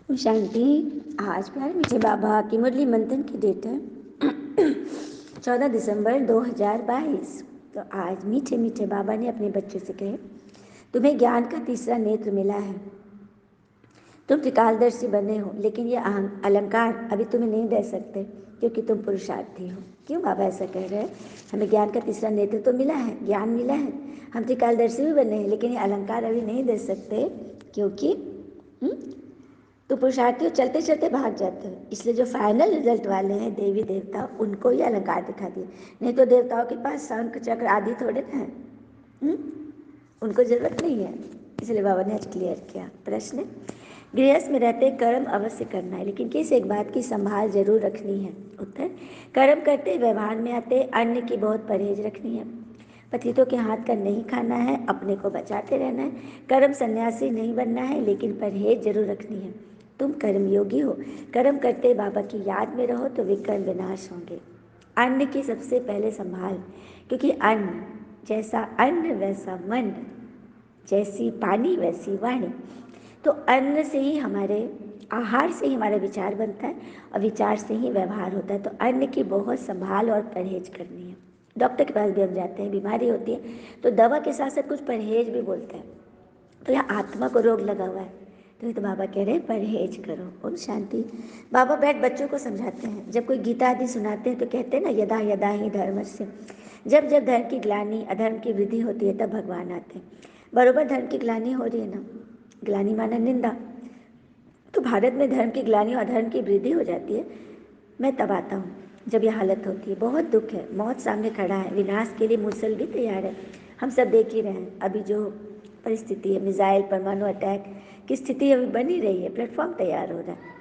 शांति। आज प्यारे मीठे बाबा की मुरली मंथन की डेट है 14 दिसंबर 2022। तो आज मीठे मीठे बाबा ने अपने बच्चों से कहे, तुम्हें ज्ञान का तीसरा नेत्र मिला है, तुम त्रिकालदर्शी बने हो, लेकिन ये अलंकार अभी तुम्हें नहीं दे सकते क्योंकि तुम पुरुषार्थी हो। क्यों बाबा ऐसा कह रहे हैं? हमें ज्ञान का तीसरा नेत्र तो मिला है, ज्ञान मिला है, हम त्रिकालदर्शी भी बने हैं, लेकिन ये अलंकार अभी नहीं दे सकते क्योंकि तो पुरुषार्थी चलते चलते भाग जाते हैं। इसलिए जो फाइनल रिजल्ट वाले हैं देवी देवता, उनको ही अलंकार दिखा दिए। नहीं तो देवताओं के पास शंख चक्र आदि थोड़े ना है, उनको जरूरत नहीं है। इसलिए बाबा ने आज क्लियर किया। प्रश्न, गृहस्थ में रहते कर्म अवश्य करना है, लेकिन किस एक बात की संभाल जरूर रखनी है? उत्तर, कर्म करते व्यवहार में आते अन्न की बहुत परहेज रखनी है, पतितों के हाथ का नहीं खाना है, अपने को बचाते रहना है, कर्म सन्यासी नहीं बनना है, लेकिन परहेज जरूर रखनी है। तुम कर्मयोगी हो, कर्म करते बाबा की याद में रहो तो विकर्म विनाश होंगे। अन्न की सबसे पहले संभाल, क्योंकि अन्न जैसा अन्न वैसा मन, जैसी पानी वैसी वाणी। तो अन्न से ही हमारे आहार से ही हमारा विचार बनता है और विचार से ही व्यवहार होता है। तो अन्न की बहुत संभाल और परहेज करनी है। डॉक्टर के पास भी हम जाते हैं, बीमारी होती है तो दवा के साथ साथ कुछ परहेज भी बोलते हैं। तो यह आत्मा को रोग लगा हुआ है, तो बाबा कह रहे हैं परहेज करो। ओम शांति। बाबा बैठ बच्चों को समझाते हैं। जब कोई गीता आदि सुनाते हैं तो कहते हैं ना, यदा यदा ही धर्मस्य, जब जब धर्म की ग्लानि अधर्म की वृद्धि होती है तब भगवान आते हैं। बरोबर धर्म की ग्लानि हो रही है ना, ग्लानि माना निंदा, तो भारत में धर्म की ग्लानि और अधर्म की वृद्धि हो जाती है, मैं तब आता हूँ जब यह हालत होती है। बहुत दुख है, मौत सामने खड़ा है, विनाश के लिए मुसल भी तैयार है। हम सब देख ही रहे हैं अभी जो परिस्थिति है, मिसाइल परमाणु अटैक की स्थिति अभी बनी रही है, प्लेटफॉर्म तैयार हो रहा है।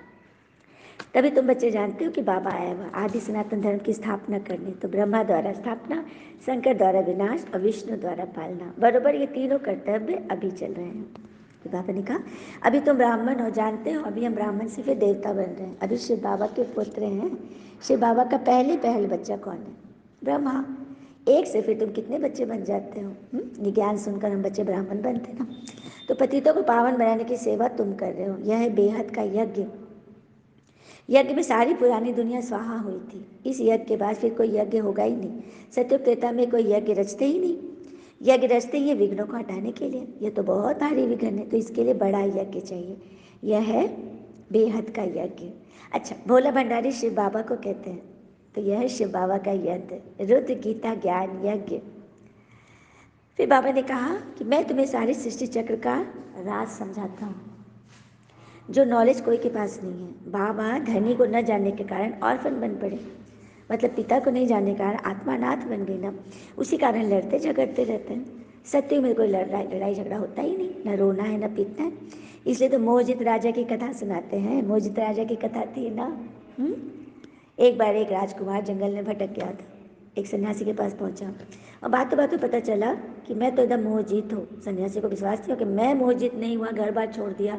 तभी तुम बच्चे जानते हो कि बाबा आया हुआ आदि सनातन धर्म की स्थापना करने। तो ब्रह्मा द्वारा स्थापना, शंकर द्वारा विनाश और विष्णु द्वारा पालना, बरोबर ये तीनों कर्तव्य अभी चल रहे हैं। तो बाबा ने कहा, अभी तुम ब्राह्मण हो, जानते हो, अभी हम ब्राह्मण से फिर देवता बन रहे हैं। अभी शिव बाबा के पुत्र हैं। शिव बाबा का पहल बच्चा कौन है? ब्रह्मा। एक से फिर तुम कितने बच्चे बन जाते हो। ज्ञान सुनकर हम बच्चे ब्राह्मण बनते ना। तो पतितों को पावन बनाने की सेवा तुम कर रहे हो। यह है बेहद का यज्ञ। यज्ञ में सारी पुरानी दुनिया स्वाहा हुई थी। इस यज्ञ के बाद फिर कोई यज्ञ होगा ही नहीं। सत्युग त्रेता में कोई यज्ञ रचते ही नहीं। यज्ञ रचते ही विघ्नों को हटाने के लिए। यह तो बहुत भारी विघ्न है, तो इसके लिए बड़ा यज्ञ चाहिए। यह है बेहद का यज्ञ। अच्छा, भोला भंडारी शिव बाबा को कहते हैं, तो यह है शिव बाबा का यज्ञ, रुद्र गीता ज्ञान यज्ञ। फिर बाबा ने कहा कि मैं तुम्हें सारी सृष्टि चक्र का राज समझाता हूँ, जो नॉलेज कोई के पास नहीं है। बाबा धनी को न जानने के कारण ऑर्फन बन पड़े, मतलब पिता को नहीं जानने के कारण आत्मा अनाथ बन गई ना, उसी कारण लड़ते झगड़ते रहते हैं। सत्य में कोई लड़ाई झगड़ा होता ही नहीं, न रोना है न पीटना है। इसलिए तो मोहजित राजा की कथा सुनाते हैं। मोहजित राजा की कथा थी ना, एक बार एक राजकुमार जंगल में भटक गया था, एक सन्यासी के पास पहुंचा और बातों बातों पता चला कि मैं तो एकदम मोहजित हूँ। सन्यासी को विश्वास थी कि मैं मोहजित नहीं हुआ, घर बार छोड़ दिया,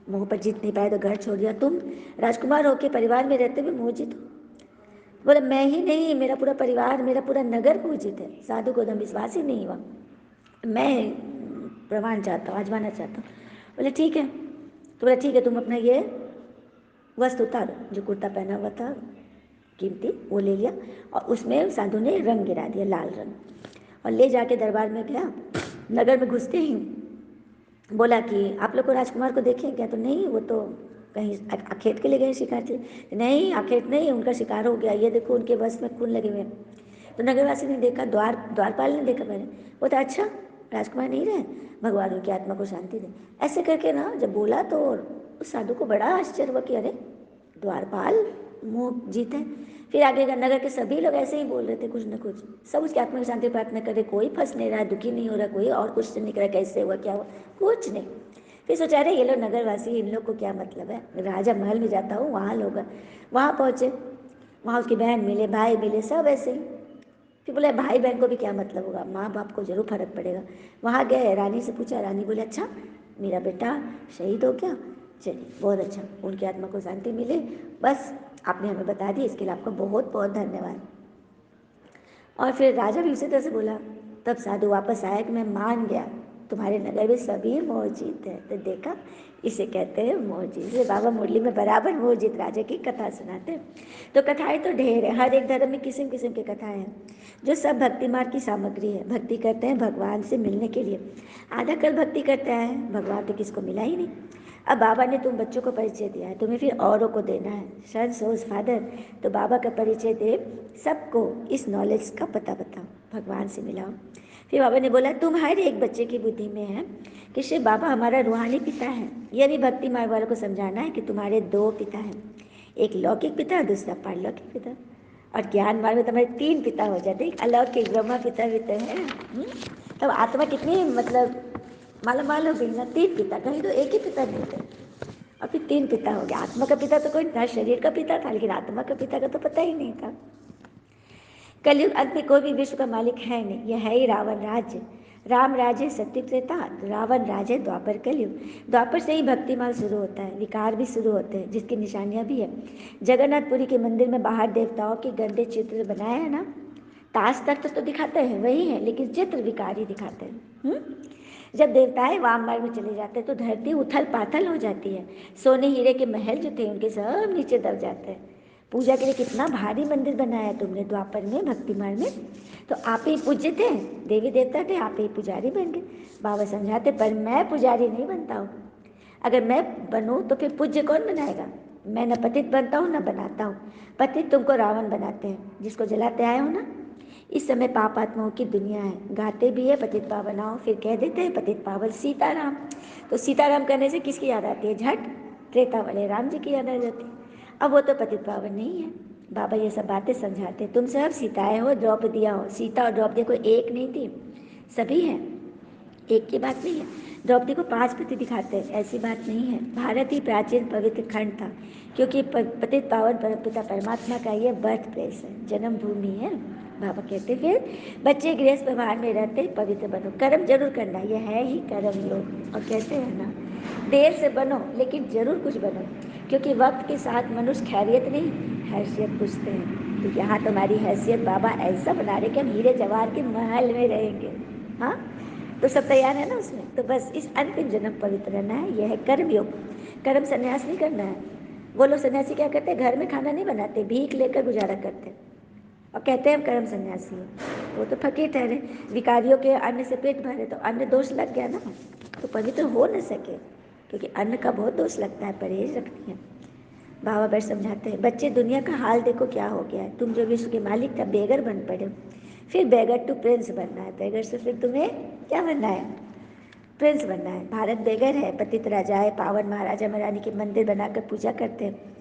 मोह पर जीत नहीं पाए तो घर छोड़ दिया। तुम राजकुमार होके परिवार में रहते हुए मोहजित हो? बोला मैं ही नहीं, मेरा पूरा परिवार, मेरा पूरा नगर मोहजित है। साधु को एकदम विश्वास ही नहीं हुआ। मैं प्रमाण चाहता हूँ, आजमाना चाहता हूँ। बोले ठीक है। तो बोला ठीक है, तुम अपना ये वस्त्र उतारो, जो कुर्ता पहना हुआ था कीमती, वो ले लिया और उसमें साधु ने रंग गिरा दिया, लाल रंग, और ले जाके दरबार में गया। नगर में घुसते ही बोला कि आप लोग को राजकुमार को देखें क्या? तो नहीं, वो तो कहीं आखेट के लिए गए शिकार थे। नहीं, आखेट नहीं, उनका शिकार हो गया, ये देखो उनके बस में खून लगे हुए। तो नगरवासी ने देखा, द्वारपाल ने देखा पहले, वो तो अच्छा राजकुमार नहीं रहे, भगवान उनकी आत्मा को शांति दे। ऐसे करके ना जब बोला तो उस साधु को बड़ा आश्चर्य हुआ कि अरे द्वारपाल मुँह जीते। फिर आगे नगर के सभी लोग ऐसे ही बोल रहे थे, कुछ न कुछ, सब उसकी आत्मा की शांति प्रार्थना कर रहे, कोई फंस नहीं रहा, दुखी नहीं हो रहा, कोई और कुछ नहीं कर रहा, कैसे हुआ क्या हुआ, कुछ नहीं। फिर सोचा रहे ये लोग नगरवासी, इन लोग को क्या मतलब है, राजा महल में जाता हूँ, वहाँ लोग, वहाँ पहुँचे, वहाँ उसकी बहन मिले, भाई मिले, सब ऐसे ही। फिर बोले भाई बहन को भी क्या मतलब होगा, माँ बाप को जरूर फर्क पड़ेगा। वहाँ गए, रानी से पूछा, रानी बोले अच्छा मेरा बेटा शहीद हो गया, चलिए बहुत अच्छा, उनकी आत्मा को शांति मिले, बस आपने हमें बता दी, इसके लिए आपका बहुत बहुत धन्यवाद। और फिर राजा भी उसी तरह से बोला। तब साधु वापस आया कि मैं मान गया, तुम्हारे नगर में सभी मोहजीत है। तो देखा, इसे कहते हैं मोहजीत। इसे बाबा मुरली में बराबर मोहजीत राजा की कथा सुनाते हैं। तो कथाएं तो ढेर है, हर एक धर्म में किस्म किस्म की कथाएं हैं, जो सब भक्ति मार्ग की सामग्री है। भक्ति करते हैं भगवान से मिलने के लिए। आधा कल भक्ति करता है, भगवान तो किसको मिला ही नहीं। अब बाबा ने तुम बच्चों को परिचय दिया है, तुम्हें फिर औरों को देना है। सन सोज फादर, तो बाबा का परिचय दे, सबको इस नॉलेज का पता बताओ, भगवान से मिलाओ। फिर बाबा ने बोला, तुम हर एक बच्चे की बुद्धि में है कि शिव बाबा हमारा रूहानी पिता है। यह भी भक्ति मार्ग वालों को समझाना है कि तुम्हारे दो पिता हैं, एक लौकिक पिता और दूसरा पारलौकिक पिता। और ज्ञान मार्ग में तुम्हारे तीन पिता हो जाते, एक अलौकिक ब्रह्मा पिता भी तो है। तब आत्मा कितनी मतलब मालूम हो गई ना, तीन पिता, कहीं तो एक ही पिता नहीं थे और फिर तीन पिता हो गया। आत्मा का पिता तो कोई था, शरीर का पिता था, लेकिन आत्मा का पिता का तो पता ही नहीं था। कलयुग अंत में कोई भी विश्व का मालिक है नहीं, यह है ही रावण राज्य। राम राज्य सत्य त्रेता, रावण राज्य द्वापर कलयुग। द्वापर से ही भक्ति मार्ग शुरू होता है, विकार भी शुरू होते हैं, जिसकी निशानियां भी है। जगन्नाथपुरी के मंदिर में बाहर देवताओं के गंदे चित्र बनाए हैं ना, ताज तख्त तो दिखाते हैं वही है, लेकिन चित्र विकार ही दिखाते हैं। जब देवताएं वाम मार्ग में चले जाते हैं तो धरती उथल पाथल हो जाती है। सोने हीरे के महल जो थे उनके सब नीचे दब जाते हैं। पूजा के लिए कितना भारी मंदिर बनाया तुमने द्वापर में, भक्ति मार्ग में। तो आप ही पूज्य थे, देवी देवता थे, आप ही पुजारी बन गए। बाबा समझाते, पर मैं पुजारी नहीं बनता हूँ। अगर मैं बनूँ तो फिर पूज्य कौन बनाएगा। मैं न पतित बनता हूँ न बनाता हूँ। पतित तुमको रावण बनाते हैं, जिसको जलाते आए हो ना। इस समय पाप आत्माओं की दुनिया है, गाते भी है पतित पावन आओ, फिर कह देते हैं पतित पावन सीताराम। तो सीताराम करने से किसकी याद आती है, झट त्रेता वाले राम जी की याद आ जाती है। अब वो तो पतित पावन नहीं है। बाबा ये सब बातें समझाते, तुम सब सीताएं हो, द्रौपदियाँ हो। सीता और द्रौपदी कोई एक नहीं थी, सभी हैं, एक की बात नहीं है। द्रौपदी को 5 पति दिखाते हैं, ऐसी बात नहीं है। भारत ही प्राचीन पवित्र खंड था, क्योंकि पतित पावन परमपिता परमात्मा का ये बर्थ प्लेस है, जन्मभूमि है। बाबा कहते फिर बच्चे गृहस्थ व्यवहार में रहते पवित्र बनो, कर्म जरूर करना, यह है ही कर्म योग। और कहते हैं ना, देर से बनो लेकिन जरूर कुछ बनो, क्योंकि वक्त के साथ मनुष्य खैरियत नहीं हैसियत पूछते हैं। तो यहाँ तुम्हारी हैसियत बाबा ऐसा बना रहे कि हम हीरे जवाहर के महल में रहेंगे। हाँ, तो सब तैयार है ना उसमें। तो बस इस अंतिम जन्म पवित्र रहना है, यह है कर्म योग। कर्म संन्यास नहीं करना है। वो लोग सन्यासी क्या करते हैं, घर में खाना नहीं बनाते, भीख लेकर गुजारा करते और कहते हैं हम कर्म सन्यासी हैं। वो तो फकीर ठहरे, विकारियों के अन्न से पेट भरे तो अन्न दोष लग गया ना, तो पवित्र हो न सके, क्योंकि अन्न का बहुत दोष लगता है, परहेज रखती है। बाबा बैठ समझाते हैं, बच्चे दुनिया का हाल देखो क्या हो गया है। तुम जो विश्व के मालिक था बेगर बन पड़े, फिर बेगर टू प्रिंस बनना है। बेगर से फिर तुम्हें क्या बनना है, प्रिंस बनना है। भारत बेगर है, पतित राजाएं पावन महाराजा महारानी के मंदिर बनाकर पूजा करते हैं,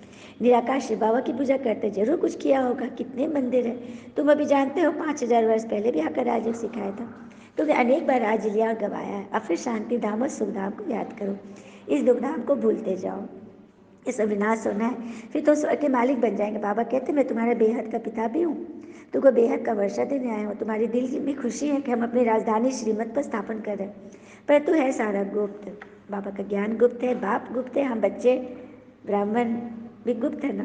निराकार शिव बाबा की पूजा करते हैं। जरूर कुछ किया होगा, कितने मंदिर है। तुम अभी जानते हो 5000 वर्ष पहले भी आकर राजयोग सिखाया था। तुमने अनेक बार राज लिया और गवाया है। अब फिर शांति धाम और सुख धाम को याद करो, इस दुख धाम को भूलते जाओ। ये सब विनाश होना है, फिर तो स्वर्ग के मालिक बन जाएंगे। बाबा कहते मैं तुम्हारे बेहद का पिता भी हूँ, तुमको बेहद का वर्षा देने आया हूँ। तुम्हारी दिल में खुशी है कि हम अपनी राजधानी श्रीमत पर स्थापन कर रहे हैं, परंतु है सारा गुप्त। बाबा का ज्ञान गुप्त है, बाप गुप्त है, हम बच्चे ब्राह्मण भी गुप्त है ना।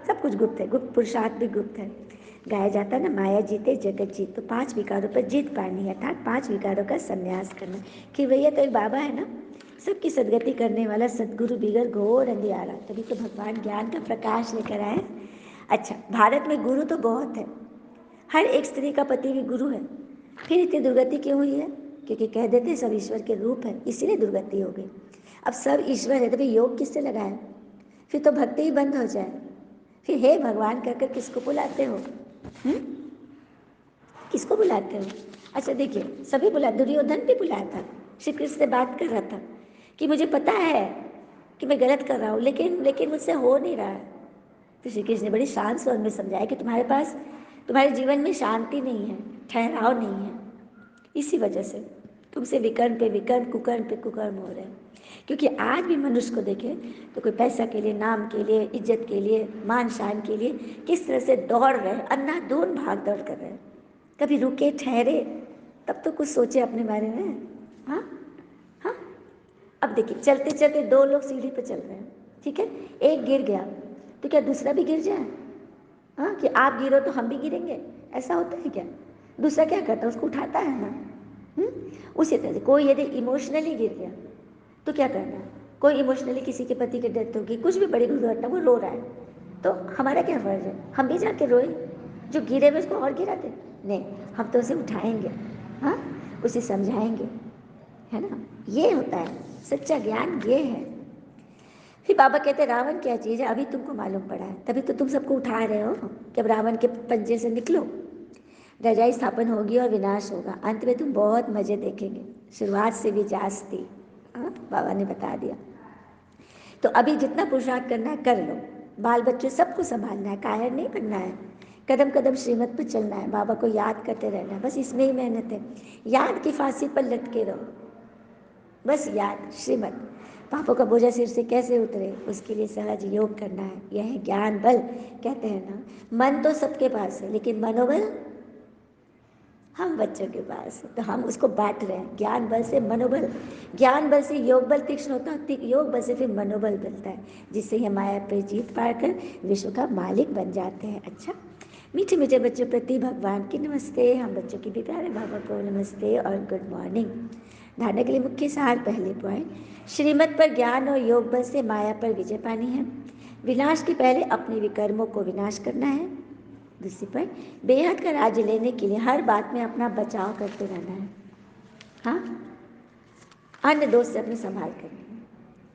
सब कुछ गुप्त है, गुप्त पुरुषार्थ भी गुप्त है। गाया जाता है ना, माया जीते जगत जीत। तो 5 विकारों पर जीत पानी है, अर्थात 5 विकारों का संन्यास करना। कि भैया तो एक बाबा है ना, सबकी सदगति करने वाला सदगुरु बिगर घोर अंधियारा, तभी तो भगवान ज्ञान का प्रकाश लेकर आए। अच्छा, भारत में गुरु तो बहुत है, हर एक स्त्री का पति भी गुरु है। फिर इतनी दुर्गति क्यों हुई है, क्योंकि कह देते सब ईश्वर के रूप है, इसीलिए दुर्गति हो गई। अब सब ईश्वर है तो भाई योग किससे लगाए, फिर तो भक्ति ही बंद हो जाए। फिर हे भगवान कहकर किसको बुलाते हो, किसको बुलाते हो। अच्छा देखिए, सभी बुला, दुर्योधन भी बुलाया था, श्री कृष्ण से बात कर रहा था कि मुझे पता है कि मैं गलत कर रहा हूँ, लेकिन मुझसे हो नहीं रहा है। तो श्री कृष्ण ने बड़ी शांत स्वर में समझाया कि तुम्हारे पास, तुम्हारे जीवन में शांति नहीं है, ठहराव नहीं है, इसी वजह से तुमसे विकर्म पे विकर्म, कुकर्म पे कुकर्म हो रहे हैं। क्योंकि आज भी मनुष्य को देखें तो कोई पैसा के लिए, नाम के लिए, इज्जत के लिए, मान शान के लिए किस तरह से दौड़ रहे हैं, अंधाधुंध भाग दौड़ कर रहे हैं। कभी रुके ठहरे तब तो कुछ सोचे अपने बारे में। हाँ हाँ, अब देखिए चलते चलते 2 लोग सीढ़ी पर चल रहे हैं, ठीक है, एक गिर गया तो क्या दूसरा भी गिर जाए। हाँ, कि आप गिरो तो हम भी गिरेंगे, ऐसा होता है क्या। दूसरा क्या करता है, उसको उठाता है ना। उसी तरह से कोई यदि इमोशनली गिर गया तो क्या करना है, कोई इमोशनली किसी के पति की डेथ होगी, कुछ भी बड़ी दुर्घटना, वो रो रहा है, तो हमारा क्या फर्ज है, हम भी जाके रोए, जो गिरे हुए उसको और गिरा दे? नहीं, हम तो उसे उठाएंगे, हाँ, उसे समझाएंगे, है ना। ये होता है सच्चा ज्ञान, ये है। फिर बाबा कहते रावण क्या चीज़ है, अभी तुमको मालूम पड़ा है, तभी तो तुम सबको उठा रहे हो कि अब रावण के पंजे से निकलो, रजाई स्थापन होगी और विनाश होगा, अंत में तुम बहुत मजे देखेंगे, शुरुआत से भी जास्ती, हाँ, बाबा ने बता दिया। तो अभी जितना पुरुषार्थ करना है कर लो, बाल बच्चे सबको संभालना है, कायर नहीं बनना है, कदम कदम श्रीमत पर चलना है, बाबा को याद करते रहना है, बस इसमें ही मेहनत है। याद की फांसी पर लटके रहो, बस याद श्रीमत, पापों का बोझा सिर से कैसे उतरे, उसके लिए सहज योग करना है, यह है ज्ञान बल। कहते हैं ना, मन तो सबके पास है लेकिन मनोबल हम बच्चों के पास है, तो हम उसको बांट रहे हैं, ज्ञान बल से मनोबल, ज्ञान बल से योग बल तीक्ष्ण होता है, योग बल से फिर मनोबल बनता है, जिससे हम माया पर जीत पाकर विश्व का मालिक बन जाते हैं। अच्छा, मीठे मीठे बच्चों प्रति भगवान की नमस्ते, हम बच्चों की भी प्यारे बाबा को नमस्ते और गुड मॉर्निंग। धारणा के लिए मुख्य सार, पहले पॉइंट, श्रीमत पर ज्ञान और योग बल से माया पर विजय पानी है, विनाश के पहले अपने विकर्मों को विनाश करना है। दूसरी पॉइंट, बेहद का राज्य लेने के लिए हर बात में अपना बचाव करते रहना है, हाँ, अन्य दोष से अपनी संभाल करनी है,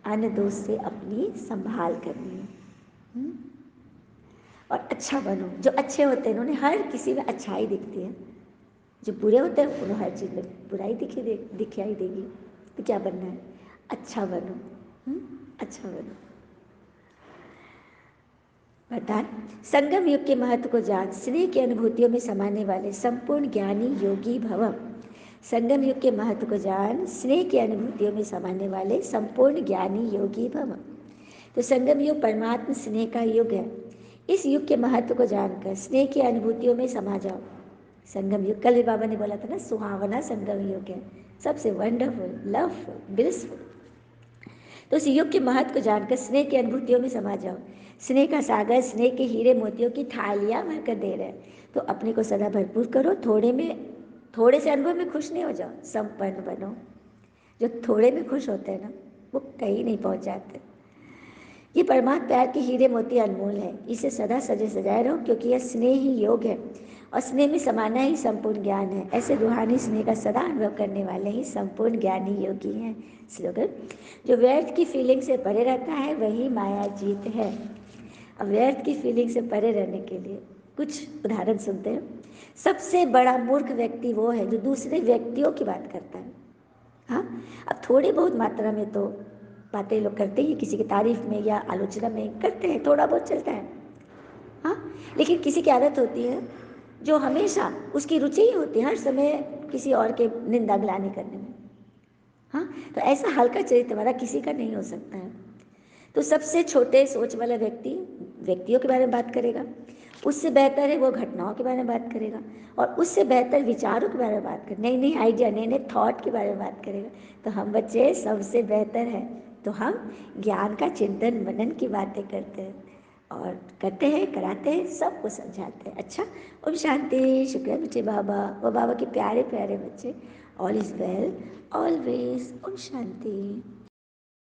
अन्य दोष से अपनी संभाल करनी है। और अच्छा बनो, जो अच्छे होते हैं उन्हें हर किसी में अच्छाई दिखती है, जो बुरे होते हैं उन्हें हर चीज़ में बुराई दिखाई देगी। तो क्या बनना है, अच्छा बनो, अच्छा बनो। वरदान, संगम युग के महत्व को जान, स्नेह की अनुभूतियों में समाने वाले संपूर्ण ज्ञानी योगी भव। संगम युग के महत्व को जान, स्नेह की अनुभूतियों में समाने वाले संपूर्ण ज्ञानी योगी भव। तो संगम युग परमात्म स्नेह का युग है, इस युग के महत्व को जानकर स्नेह की अनुभूतियों में समा जाओ। संगम युग, कल भी बाबा ने बोला था ना, सुहावना संगम युग है, सबसे वंडरफुल, लवफुल, ब्लिसफुल। तो उस युग के महत्व को जानकर स्नेह की अनुभूतियों में समा जाओ। स्नेह का सागर, स्नेह के हीरे मोतियों की थालियां भरकर दे रहे हैं, तो अपने को सदा भरपूर करो, थोड़े से अनुभव में खुश नहीं हो जाओ, संपन्न बनो। जो थोड़े में खुश होते हैं ना, वो कहीं नहीं पहुंच जाते। ये परमात्मा प्यार के हीरे मोती अनमोल है, इसे सदा सजे सजाए रहो, क्योंकि यह स्नेह ही योग है और स्नेह में समाना ही संपूर्ण ज्ञान है। ऐसे रूहानी स्नेह का सदा अनुभव करने वाले ही संपूर्ण ज्ञानी योगी हैं। स्लोगन, जो व्यर्थ की फीलिंग से परे रहता है वही माया जीत है। अब व्यर्थ की फीलिंग से परे रहने के लिए कुछ उदाहरण सुनते हैं। सबसे बड़ा मूर्ख व्यक्ति वो है जो दूसरे व्यक्तियों की बात करता है। हाँ, अब थोड़ी बहुत मात्रा में तो बातें लोग करते ही, किसी की तारीफ में या आलोचना में करते हैं, थोड़ा बहुत चलता है, हाँ, लेकिन किसी की आदत होती है जो हमेशा उसकी रुचि ही होती है हर समय किसी और के निंदा ग्लानि करने में, हाँ, तो ऐसा हल्का चरित्र वाला किसी का नहीं हो सकता है। तो सबसे छोटे सोच वाला व्यक्ति व्यक्तियों के बारे में बात करेगा, उससे बेहतर है वो घटनाओं के बारे में बात करेगा, और उससे बेहतर विचारों के बारे में बात करेगा, नई नई आइडिया, नए नए थॉट के बारे में बात करेगा। तो हम बच्चे सबसे बेहतर है, तो हम ज्ञान का चिंतन मनन की बातें करते हैं और करते हैं, कराते हैं, सबको समझाते हैं। अच्छा, ओम शांति। शुक्र मीठे बाबा, वो बाबा के प्यारे प्यारे बच्चे, ऑल इज़ वेल ऑलवेज। ओम शांति।